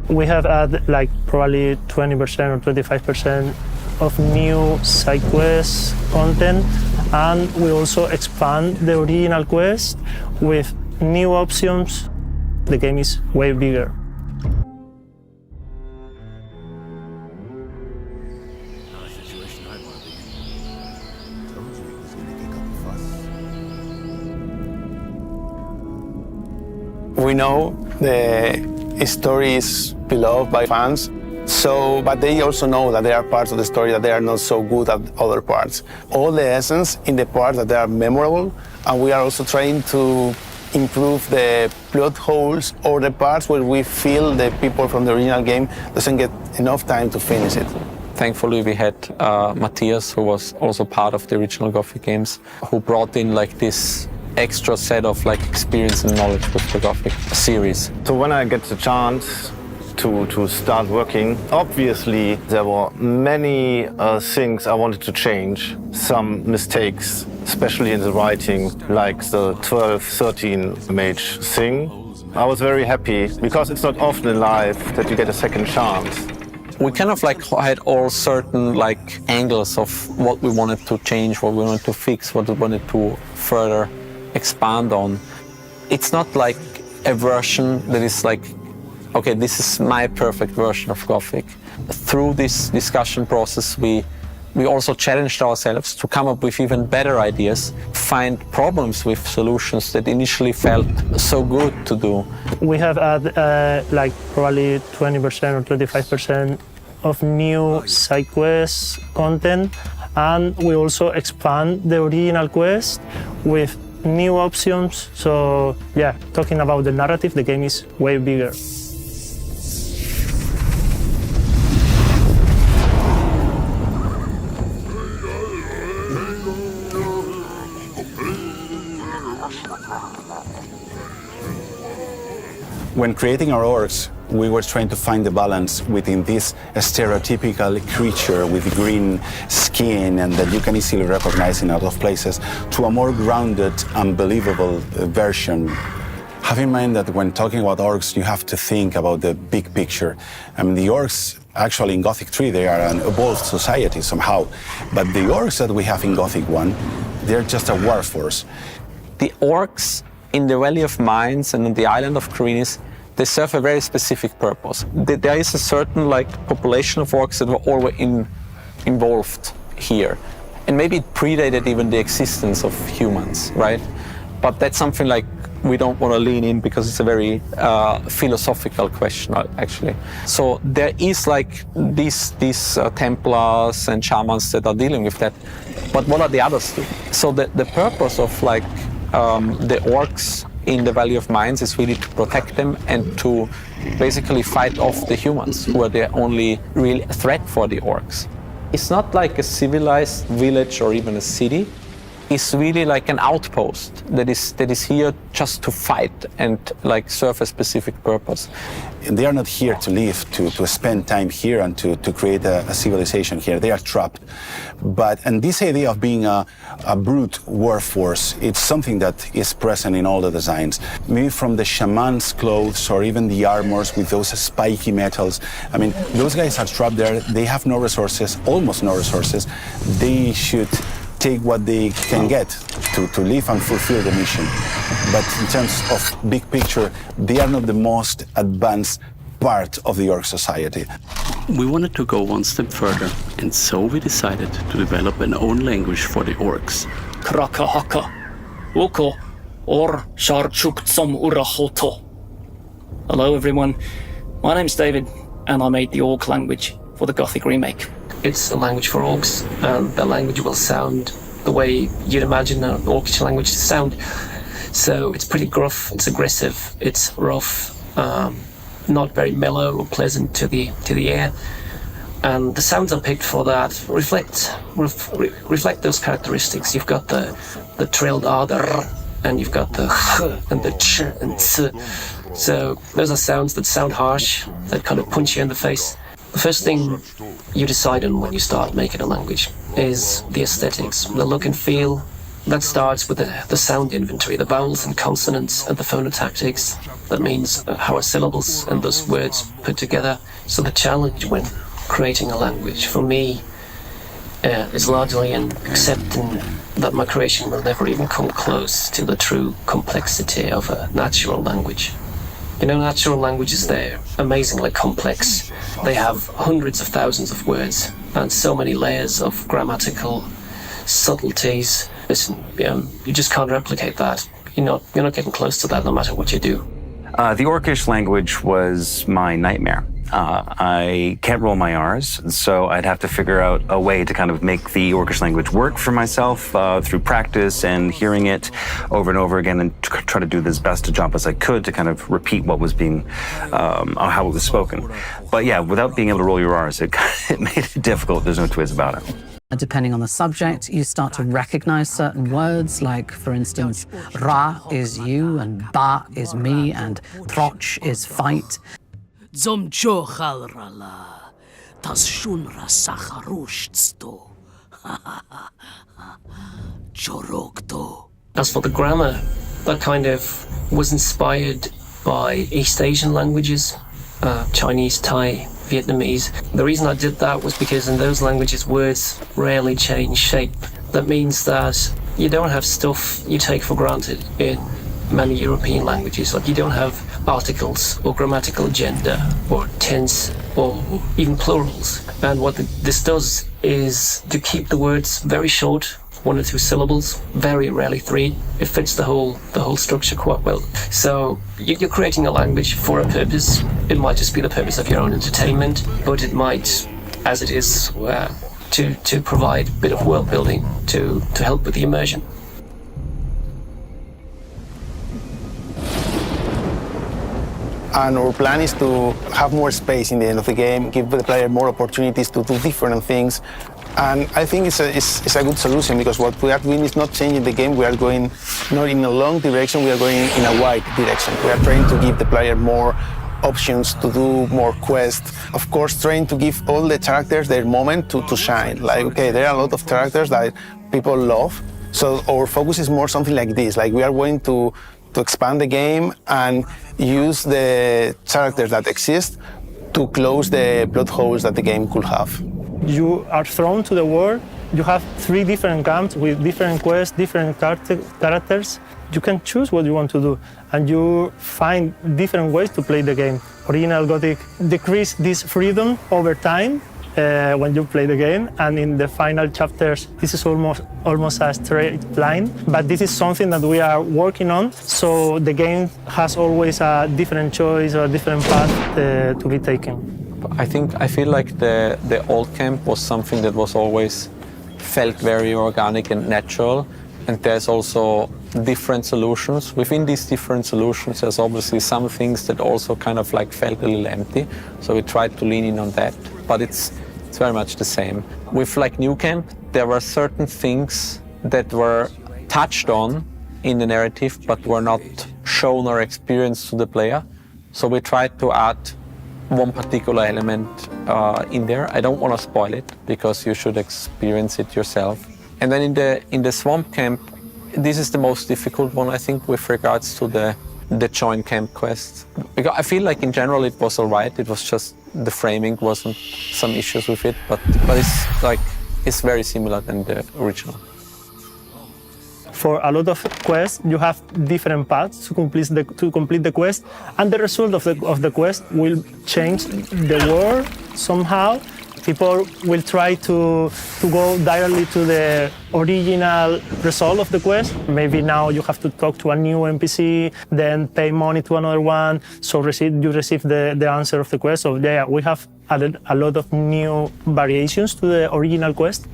We have added like probably 20% or 25% of new side quest content, and we also expand the original quest with new options. The game is way bigger. We know the story is beloved by fans, but they also know that there are parts of the story that they are not so good at other parts. All the essence in the parts that they are memorable, and we are also trying to improve the plot holes or the parts where we feel the people from the original game doesn't get enough time to finish it. Thankfully, we had Matthias, who was also part of the original Gothic games, who brought in like this extra set of like experience and knowledge with the Gothic series. So when I get the chance to start working, obviously there were many things I wanted to change, some mistakes, especially in the writing, like the 12-13 mage thing. I was very happy because it's not often in life that you get a second chance. We kind of like had all certain like angles of what we wanted to change, what we wanted to fix, what we wanted to further expand on. It's not like a version that is like, okay, this is my perfect version of Gothic. Through this discussion process, we also challenged ourselves to come up with even better ideas, find problems with solutions that initially felt so good to do. We have added like probably 20% or 25% of new side quest content, and we also expand the original quest with new options. So yeah, talking about the narrative, the game is way bigger. When creating our orcs, we were trying to find the balance within this stereotypical creature with green skin and that you can easily recognize in a lot of places to a more grounded, unbelievable version. Have in mind that when talking about orcs, you have to think about the big picture. I mean, the orcs, actually in Gothic 3, they are an evolved society somehow. But the orcs that we have in Gothic 1, they're just a war force. The orcs in the Valley of Mines and on the island of Krinis, they serve a very specific purpose. There is a certain like population of orcs that were always involved here. And maybe it predated even the existence of humans, right? But that's something like we don't want to lean in because it's a very philosophical question, actually. So there is like these Templars and shamans that are dealing with that. But what are the others doing? So the purpose of like the orcs in the Valley of Mines is really to protect them and to basically fight off the humans who are the only real threat for the orcs. It's not like a civilized village or even a city. It's really like an outpost that is here just to fight and like serve a specific purpose. They are not here to live, to spend time here and to create a civilization here. They are trapped. And this idea of being a brute war force, it's something that is present in all the designs. Maybe from the shaman's clothes or even the armors with those spiky metals. I mean, those guys are trapped there. They have no resources, almost no resources. They should take what they can get to live and fulfill the mission. But in terms of big picture, they are not the most advanced part of the orc society. We wanted to go one step further, and so we decided to develop an own language for the orcs. Kraka haka, oko, or sharchuktsam urahoto. Hello everyone, my name's David, and I made the orc language for the Gothic Remake. It's a language for orcs, and the language will sound the way you'd imagine an orcish language to sound. So it's pretty gruff, it's aggressive, it's rough, not very mellow or pleasant to the ear. And the sounds I picked for that reflect those characteristics. You've got the trilled R, the R, and you've got the H and the Ch and T. So those are sounds that sound harsh, that kind of punch you in the face. The first thing you decide on when you start making a language is the aesthetics, the look and feel That starts with the sound inventory, the vowels and consonants and the phonotactics. That means how are syllables and those words put together. So the challenge when creating a language for me is largely in accepting that my creation will never even come close to the true complexity of a natural language. You know, natural languages, they're amazingly complex. They have hundreds of thousands of words and so many layers of grammatical subtleties. Listen, you just can't replicate that. You're not getting close to that no matter what you do. The Orcish language was my nightmare. I can't roll my R's, so I'd have to figure out a way to kind of make the Orcish language work for myself through practice and hearing it over and over again, and try to do as best a job as I could to kind of repeat what was being, how it was spoken. But yeah, without being able to roll your R's, it made it difficult. There's no two ways about it. Depending on the subject, you start to recognize certain words, like, for instance, ra is you, and ba is me, and troch is fight. As for the grammar, that kind of was inspired by East Asian languages, Chinese, Thai, Vietnamese. The reason I did that was because in those languages words rarely change shape. That means that you don't have stuff you take for granted in many European languages. Like, you don't have articles or grammatical gender or tense or even plurals. And what this does is to keep the words very short, 1 or 2 syllables, very rarely 3. It fits the whole structure quite well. So you're creating a language for a purpose. It might just be the purpose of your own entertainment, but it might, as it is, to provide a bit of world building to help with the immersion. And our plan is to have more space in the end of the game, give the player more opportunities to do different things. And I think it's a good solution, because what we are doing is not changing the game. We are going not in a long direction, we are going in a wide direction. We are trying to give the player more options to do more quests. Of course, trying to give all the characters their moment to shine. Like, okay, there are a lot of characters that people love, so our focus is more something like this. Like, we are going to expand the game and use the characters that exist to close the plot holes that the game could have. You are thrown to the world. You have 3 different camps with different quests, different characters. You can choose what you want to do, and you find different ways to play the game. Original Gothic decrease this freedom over time when you play the game, and in the final chapters, this is almost a straight line. But this is something that we are working on, so the game has always a different choice or a different path to be taken. I feel like the old camp was something that was always felt very organic and natural, and there's also different solutions. Within these different solutions, there's obviously some things that also kind of like felt a little empty, so we tried to lean in on that, but it's very much the same. With like New Camp, there were certain things that were touched on in the narrative but were not shown or experienced to the player, so we tried to add one particular element in there. I don't want to spoil it because you should experience it yourself. And then in the Swamp Camp, this is the most difficult one, I think, with regards to the join camp quests. Because I feel like in general it was all right. It was just the framing wasn't some issues with it, but it's very similar than the original. For a lot of quests, you have different paths to complete the quest, and the result of the quest will change the world somehow. People will try to go directly to the original result of the quest. Maybe now you have to talk to a new NPC, then pay money to another one, so you receive the answer of the quest. So yeah, we have added a lot of new variations to the original quest.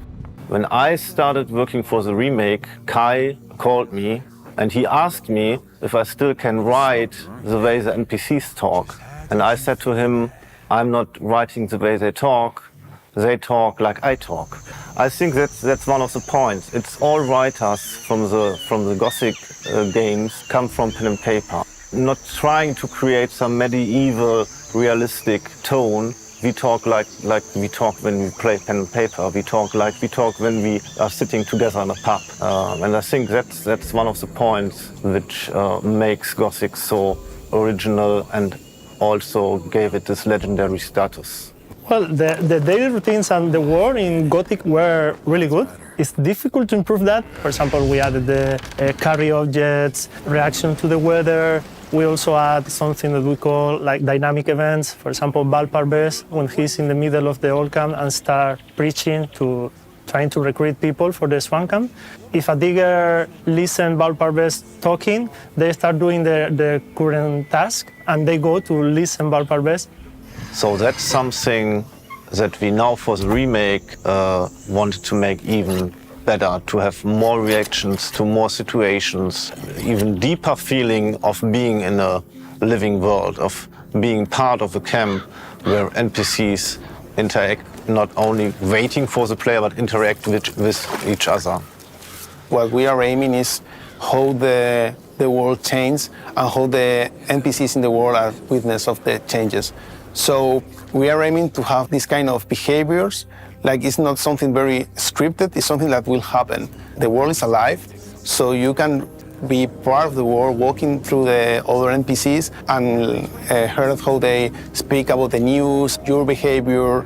When I started working for the remake, Kai called me and he asked me if I still can write the way the NPCs talk. And I said to him, I'm not writing the way they talk like I talk. I think that's one of the points. It's all writers from the Gothic games come from pen and paper. Not trying to create some medieval realistic tone, We talk like we talk when we play pen and paper. We talk like we talk when we are sitting together in a pub. And I think that's one of the points which makes Gothic so original and also gave it this legendary status. Well, the daily routines and the world in Gothic were really good. It's difficult to improve that. For example, we added the carry objects, reaction to the weather. We also add something that we call like dynamic events. For example, Valparbes, when he's in the middle of the old camp and start preaching to trying to recruit people for the Swan camp. If a digger listens Valparbes talking, they start doing the current task and they go to listen Valparbes. So that's something that we now for the remake wanted to make even better, to have more reactions to more situations, even deeper feeling of being in a living world, of being part of a camp where NPCs interact, not only waiting for the player, but interact with each other. What we are aiming is how the world changes and how the NPCs in the world are witness of the changes. So we are aiming to have this kind of behaviors, like it's not something very scripted, it's something that will happen. The world is alive, so you can be part of the world, walking through the other NPCs and heard how they speak about the news, your behavior,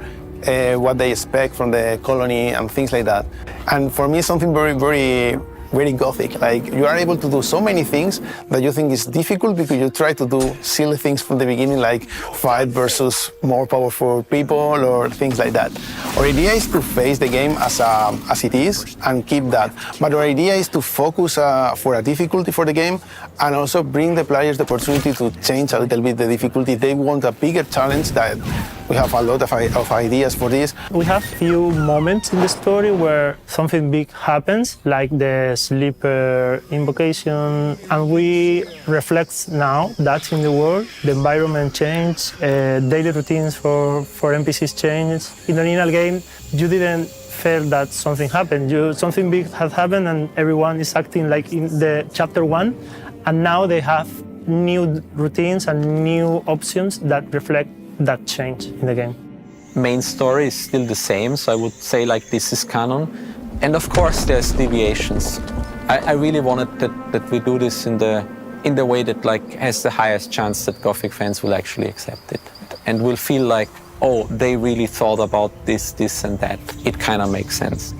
what they expect from the colony and things like that. And for me, it's something very, very, very Gothic. Like you are able to do so many things that you think is difficult because you try to do silly things from the beginning, like fight versus more powerful people or things like that. Our idea is to face the game as it is and keep that. But our idea is to focus for a difficulty for the game and also bring the players the opportunity to change a little bit the difficulty. They want a bigger challenge. That we have a lot of ideas for this. We have few moments in the story where something big happens, like the sleeper invocation, and we reflect now that in the world, the environment change, daily routines for NPCs change. In the original game, you didn't feel that something happened. Something big has happened and everyone is acting like in the chapter 1, and now they have new routines and new options that reflect that change in the game. Main story is still the same, so I would say like this is canon. And of course there's deviations. I really wanted that we do this in the way that like has the highest chance that Gothic fans will actually accept it and will feel like, oh, they really thought about this and that. It kind of makes sense.